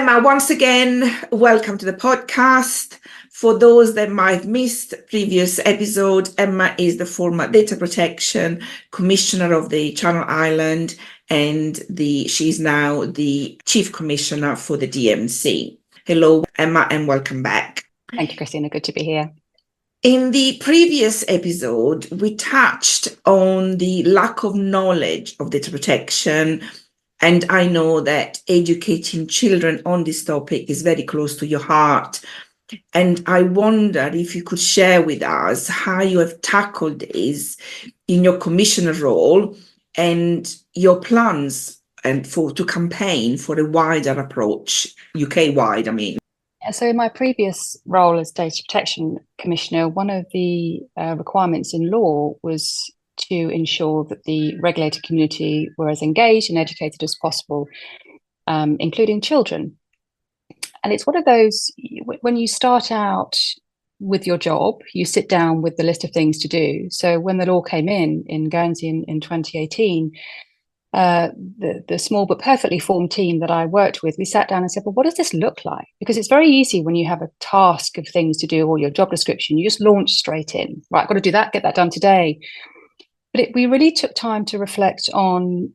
Emma, once again, welcome to the podcast. For those that might have missed previous episode, Emma is the former Data Protection Commissioner of the Channel Island, and she's now the Chief Commissioner for the DMC. Hello, Emma, and welcome back. Thank you, Christina. Good to be here. In the previous episode, we touched on the lack of knowledge of data protection. And I know that educating children on this topic is very close to your heart. And I wonder if you could share with us how you have tackled this in your commissioner role and your plans to campaign for a wider approach, UK-wide, I mean. So in my previous role as Data Protection Commissioner, one of the requirements in law was to ensure that the regulated community were as engaged and educated as possible, including children. And it's one of those, when you start out with your job, you sit down with the list of things to do. So when the law came in Guernsey in 2018, the small but perfectly formed team that I worked with, we sat down and said, well, what does this look like? Because it's very easy when you have a task of things to do or your job description, you just launch straight in. Right, I've got to do that, get that done today. But we really took time to reflect on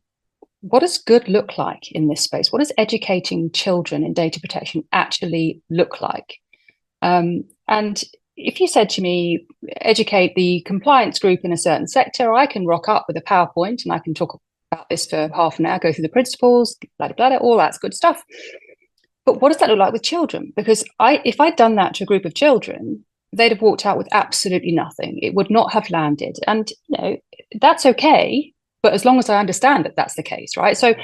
what does good look like in this space? What does educating children in data protection actually look like? And if you said to me, educate the compliance group in a certain sector, I can rock up with a PowerPoint and I can talk about this for half an hour, go through the principles, blah, blah, blah, all that's good stuff. But what does that look like with children? Because if I'd done that to a group of children, they'd have walked out with absolutely nothing. It would not have landed. And, that's okay. But as long as I understand that that's the case, right? So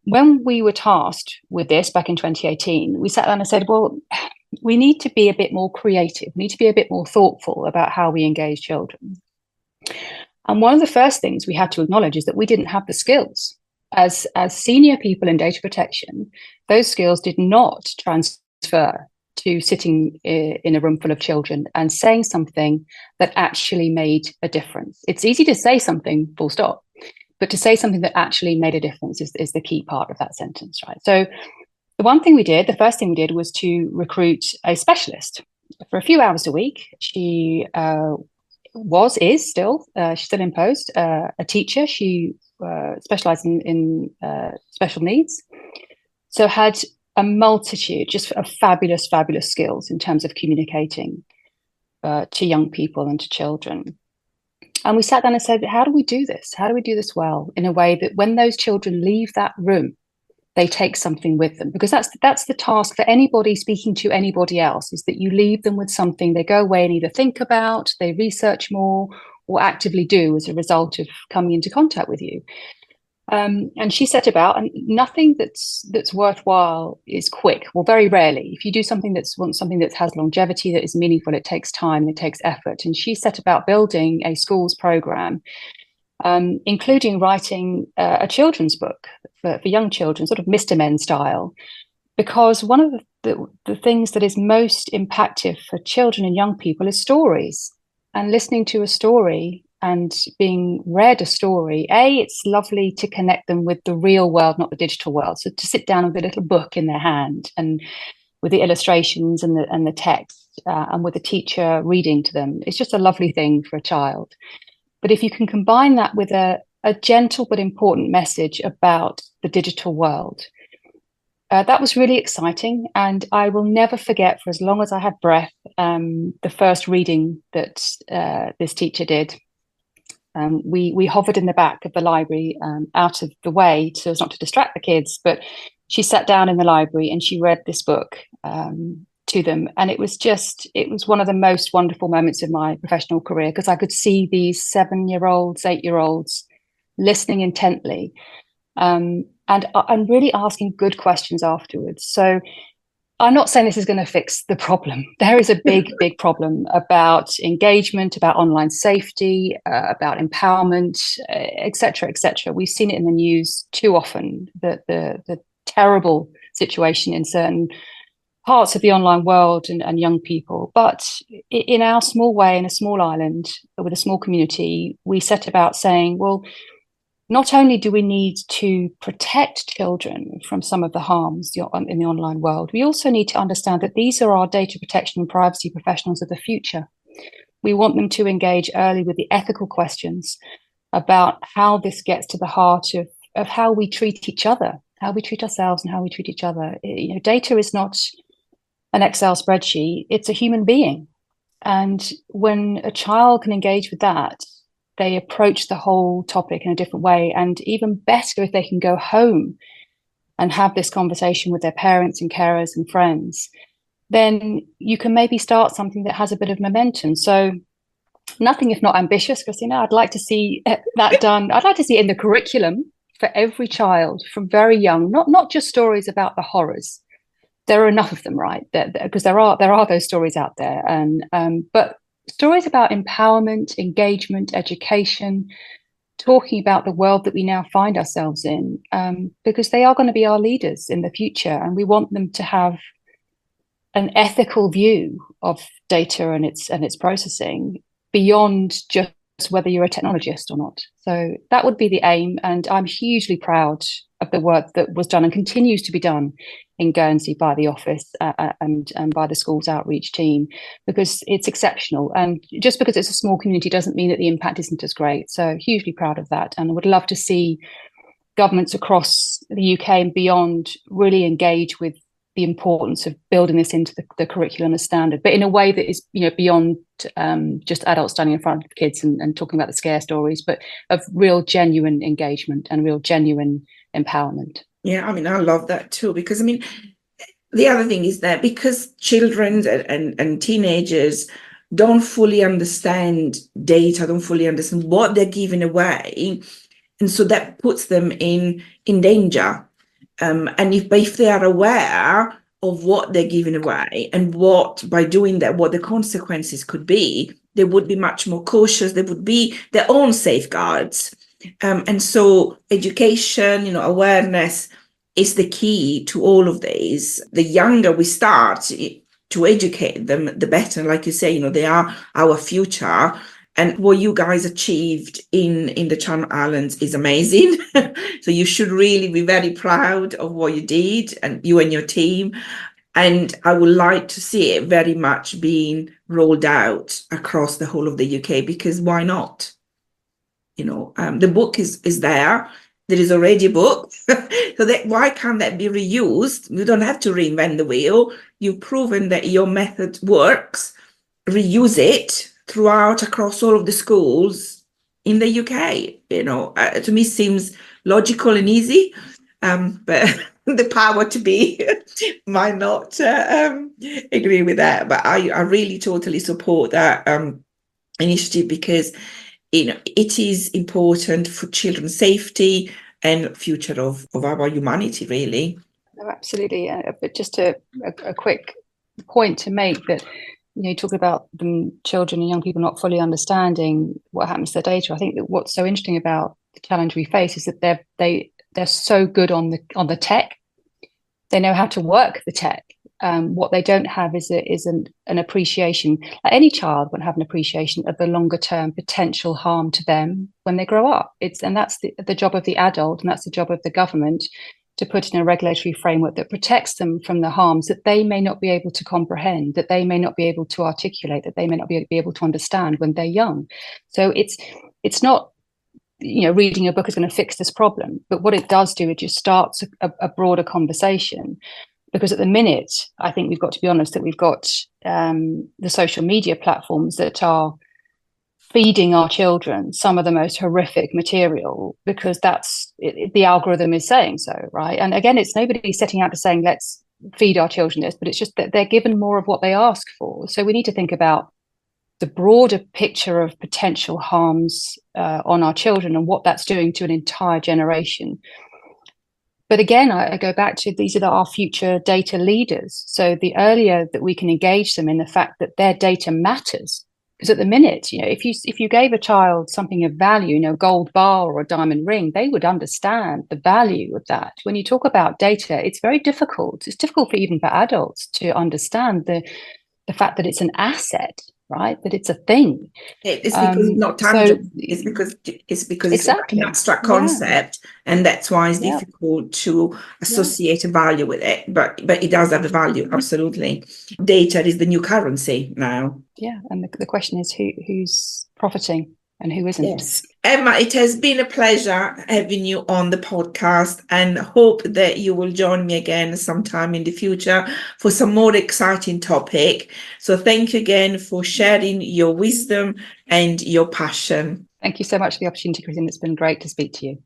when we were tasked with this back in 2018, we sat down and said, well, we need to be a bit more creative. We need to be a bit more thoughtful about how we engage children. And one of the first things we had to acknowledge is that we didn't have the skills. As senior people in data protection, those skills did not transfer to sitting in a room full of children and saying something that actually made a difference. It's easy to say something, full stop, but to say something that actually made a difference is the key part of that sentence, right? So the first thing we did was to recruit a specialist for a few hours a week. She she's still in post, a teacher. She specialized in special needs. So had a multitude just of fabulous skills in terms of communicating to young people and to children. And we sat down and said, how do we do this? How do we do this well in a way that when those children leave that room, they take something with them? Because that's the task for anybody speaking to anybody else, is that you leave them with something they go away and either think about, they research more, or actively do as a result of coming into contact with you. And she set about, and nothing that's worthwhile is quick. Well, very rarely. If you do something that has longevity, that is meaningful, it takes time, it takes effort. And she set about building a schools program, including writing a children's book for young children, sort of Mr. Men style. Because one of the things that is most impactful for children and young people is stories. And listening to a story and being read a story, it's lovely to connect them with the real world, not the digital world. So to sit down with a little book in their hand and with the illustrations and the text and with a teacher reading to them, it's just a lovely thing for a child. But if you can combine that with a gentle but important message about the digital world, that was really exciting. And I will never forget, for as long as I have breath, the first reading that this teacher did. We hovered in the back of the library, out of the way so as not to distract the kids, but she sat down in the library and she read this book to them. And it was one of the most wonderful moments of my professional career, because I could see these 7-year-olds, 8-year-olds listening intently, and really asking good questions afterwards. So I'm not saying this is going to fix the problem. There is a big problem about engagement, about online safety, about empowerment, et cetera, et cetera. We've seen it in the news too often, the terrible situation in certain parts of the online world and young people. But in our small way, in a small island with a small community, we set about saying, well, not only do we need to protect children from some of the harms in the online world, we also need to understand that these are our data protection and privacy professionals of the future. We want them to engage early with the ethical questions about how this gets to the heart of how we treat each other, how we treat ourselves and how we treat each other. Data is not an Excel spreadsheet, it's a human being. And when a child can engage with that, they approach the whole topic in a different way. And even better if they can go home and have this conversation with their parents and carers and friends, then you can maybe start something that has a bit of momentum. So nothing if not ambitious, Christina. I'd like to see that done. I'd like to see it in the curriculum for every child from very young, not just stories about the horrors. There are enough of them, right? Because there are those stories out there, but stories about empowerment, engagement, education, talking about the world that we now find ourselves in, because they are going to be our leaders in the future, and we want them to have an ethical view of data and its processing beyond just whether you're a technologist or not. So that would be the aim, and I'm hugely proud of the work that was done and continues to be done in Guernsey by the office and by the school's outreach team, because it's exceptional. And just because it's a small community doesn't mean that the impact isn't as great. So hugely proud of that, and I would love to see governments across the UK and beyond really engage with the importance of building this into the curriculum as standard, but in a way that is, beyond just adults standing in front of kids and talking about the scare stories, but of real genuine engagement and real genuine empowerment. Yeah, I love that too, because the other thing is that because children and teenagers don't fully understand data, don't fully understand what they're giving away, and so that puts them in danger. And if they are aware of what they're giving away and by doing that, what the consequences could be, they would be much more cautious. There would be their own safeguards. And so education, awareness is the key to all of these. The younger we start to educate them, the better. Like you say, they are our future. And what you guys achieved in the Channel Islands is amazing. So you should really be very proud of what you did, and you and your team. And I would like to see it very much being rolled out across the whole of the UK, because why not? The book is there. There is already a book. So why can't that be reused? You don't have to reinvent the wheel. You've proven that your method works. Reuse it throughout across all of the schools in the UK. To me seems logical and easy, but the power to be might not agree with that. But I really totally support that initiative, because it is important for children's safety and future of our humanity, really. Oh, absolutely. But just a quick point to make, that you talk about the children and young people not fully understanding what happens to their data. I think that what's so interesting about the challenge we face is that they're so good on the tech. They know how to work the tech. What they don't have is an appreciation. Any child won't have an appreciation of the longer term potential harm to them when they grow up. And that's the job of the adult, and that's the job of the government, to put in a regulatory framework that protects them from the harms that they may not be able to comprehend, that they may not be able to articulate, that they may not be able to understand when they're young. So it's not, reading a book is going to fix this problem, but what it does do, it just starts a broader conversation. Because at the minute, I think we've got to be honest, that we've got the social media platforms that are feeding our children some of the most horrific material, because the algorithm is saying so, right? And again, it's nobody setting out to saying let's feed our children this, but it's just that they're given more of what they ask for. So we need to think about the broader picture of potential harms on our children and what that's doing to an entire generation. But again, I go back to, these are our future data leaders. So the earlier that we can engage them in the fact that their data matters. Because at the minute, if you gave a child something of value, a gold bar or a diamond ring, they would understand the value of that. When you talk about data, it's very difficult. It's difficult even for adults to understand the fact that it's an asset, right? But it's a thing. It's because it's not tangible. It's because it's exactly an abstract concept, and that's why it's difficult to associate a value with it. But it does have a value, absolutely. Data is the new currency now. Yeah, and the question is who's profiting and who isn't. Yes. Emma, it has been a pleasure having you on the podcast, and hope that you will join me again sometime in the future for some more exciting topic. So thank you again for sharing your wisdom and your passion. Thank you so much for the opportunity, Christine. It's been great to speak to you.